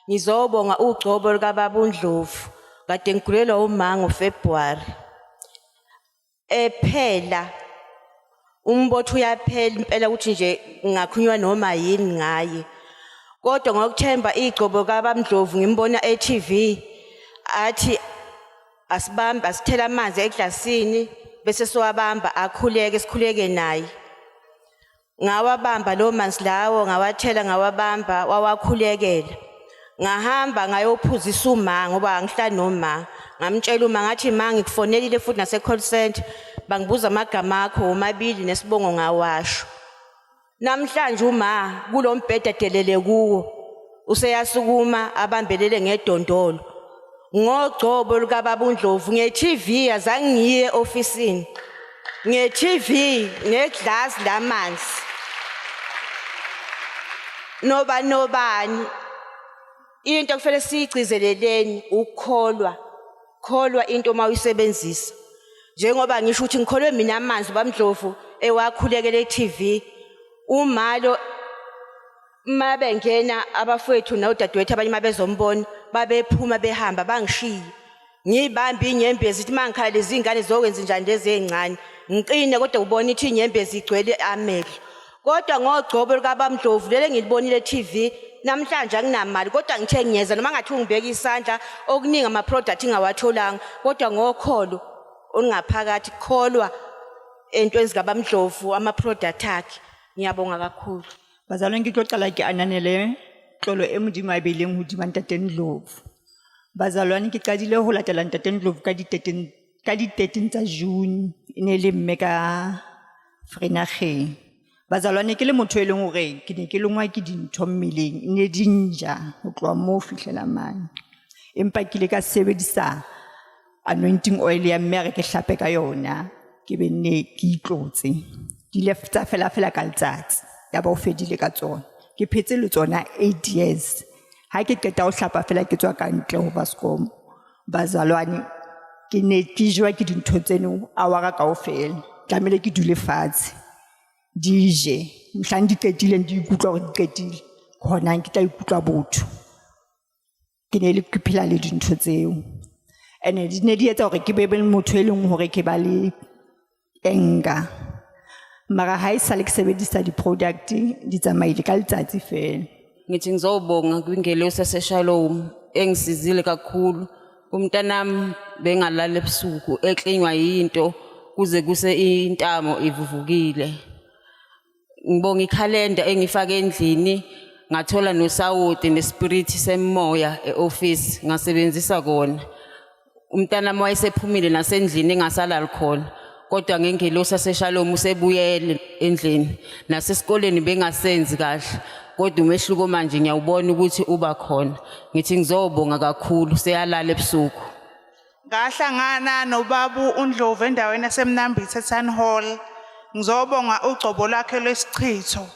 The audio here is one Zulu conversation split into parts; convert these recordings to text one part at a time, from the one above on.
Ngizobonga ugcobo likaBaba uNdlovu kade ngigulelwa uma ngoFebruary. Phela umbotho uyaphela impela ukuthi nje ngakhunywa noma yini ngaye. Kodwa ngokuthemba igcobo likaBaba uNdlovu ngimbona e-TV athi asibambe asithela amanzi eglasini bese siwabamba akhuleke sikhuleke naye. Ngawabamba lo manzi lawo ngawathela ngawabamba wawakhulekela. Ngahamba ngayophuzisa uma ngoba angihlali noma ngamtshela uma ngathi ma ngikufonelile futhi nase call center bangibuza amagama akho omabili nesibongo ngawasho. Namhlanje uma kulombheda delele kuwo useyasukuma abambelele ngedondolo. Ngogcobo likaBaba uNdlovu nge-TV azange ngiye ofisini. Nge-TV ngeglass lamanzi. Nobani into kufanele siyigcizeleleni ukukholwa. Kholwa into uma uyisebenzisa. Njengoba ngisho ukuthi ngikholwe mina amanzi uBaba uNdlovu ewakhulekela e-TV. Umalo mabengena abafowethu nodadewethu abanye mabezombona babephuma behamba bangishiye. Ngibambe inyembezi ithi mangikhala lezi ingane zokwenza njani lezi ezincane. Ngiqine kodwa ubona ithi inyembezi igcwele amehlo. Kodwa ngogcobo likaBaba uNdlovu lele ngilibonile e-TV namhlanje anginamali kodwa ngithe ngiyeza noma ngathi ungibeka isandla okuningi ama product ingawatholanga kodwa ngokholo ongaphakathi kholwa entweni zikaBaba uNdlovu ama product akhe. Ngiyabonga kakhulu. Bazalwane ngixoxela ke ananele tlolo e modimo a beileng hodima Ntate Ndlovu. Bazalwane ke qadile ho latela Ntate Ndlovu ka di 13 tsa June ene le mme ka Vredageng. Bazalwane ke le motho e leng hore ke ne ke lengwa ke dintho mmeleng ene dinja ho tloha mo fihlela mane. Empa ke le ka sebedisa anointing oil ya mme re ke hlape ka yona ke be ne ke itlotse. Di lefta fela ka letsatsi ya ba o fedile ka tsona. Ke phetse le tsona 8 years. Ha ke qeta ho hlapa fela ke tswa ka ntle ho Bascom. Bazalwane ke ne ke jwa ke dintho tseno awara kaofela. Tlamehile ke dule fatshe. Dije mhlandi di qetile di ikutlwa hore di qetile. Khona ke tla ikutlwa botho. Ke ne le ke phela le dintho tseo. Ene di ne di etsa hore ke be motho e leng hore ke ba le enga. Mara ha isale ke sebedisa di product di tsamaile ka letsatsi fela. Ngithi ngizobonga kwingelosi yaseShalom engisizile kakhulu. Umntanami bengalala ebusuku eklinywa yinto kuze kuse intamo ivuvukile. Ngibonga ikhalenda engifake endlini ngathola nosawoti nespirit semoya eoffice ngasebenzisa kona. Umntanami wayesephumile nasendlini engasalali khona. Kodwa ngengelosi yaseShalom usebuyele endlini nasesikoleni bengasenzi kahle kodwa umehluko manje ngiyawubona ukuthi uba khona. Ngithi ngizobonga kakhulu seyalala ebusuku. Ngahlangana noBaba uNdlovu endaweni yaseMnambithe Town Hall. Ngizobonga ugcobo lakhe lwesichitho.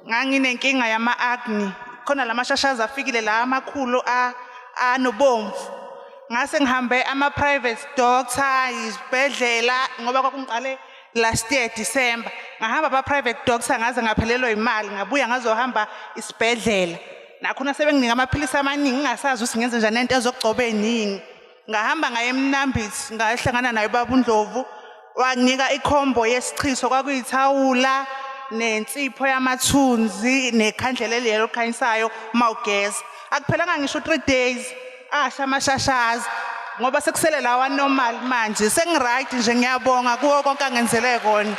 Nganginenkinga yama-acne. Khona lamashashaza afikile la amakhulu anobomvu. Ngase ngihambe ama-private doctor, izibhedlela ngoba kwakungiqale last year December. Ngahamba ama-private doctor ngaze ngaphelelwa imali ngabuya ngazohamba isibhedlela. Nakhona sebenginika amaphilisi amaningi ngingasazi ukuthi ngenze njani into ezokugcoba eziningi. Ngahamba ngaye eMnambithe ngahlangana naye uBaba uNdlovu wanginika ikhombo yesichitho kwakuyithawula nensipho yamathunzi nekhandlela lelo khanyisayo mawugeza. Akuphelanga ngisho 3 days. Asha amashashazi ngoba sekusele lawa normal manje sengiright nje ngiyabonga kuwo konke angenzele kona.